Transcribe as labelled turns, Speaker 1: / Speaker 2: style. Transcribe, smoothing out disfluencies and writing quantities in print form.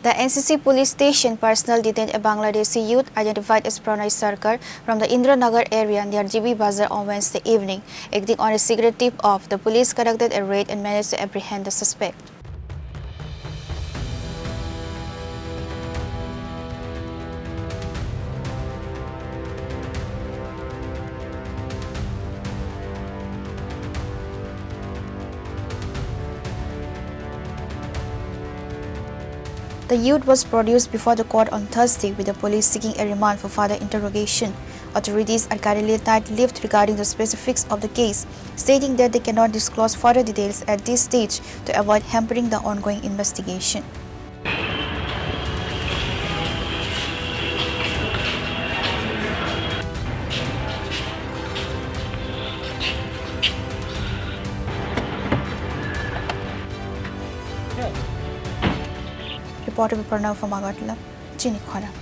Speaker 1: The NCC Police Station personnel detained a Bangladeshi youth identified as Pranoy Sarkar from the Indranagar area near GB Bazar on Wednesday evening. Acting on a secret tip-off, the police conducted a raid and managed to apprehend the suspect. The youth was produced before the court on Thursday, with the police seeking a remand for further interrogation. Authorities are currently tight-lipped regarding the specifics of the case, stating that they cannot disclose further details at this stage to avoid hampering the ongoing investigation. Reported by Pranoy from Agartala, Chini, Khorang.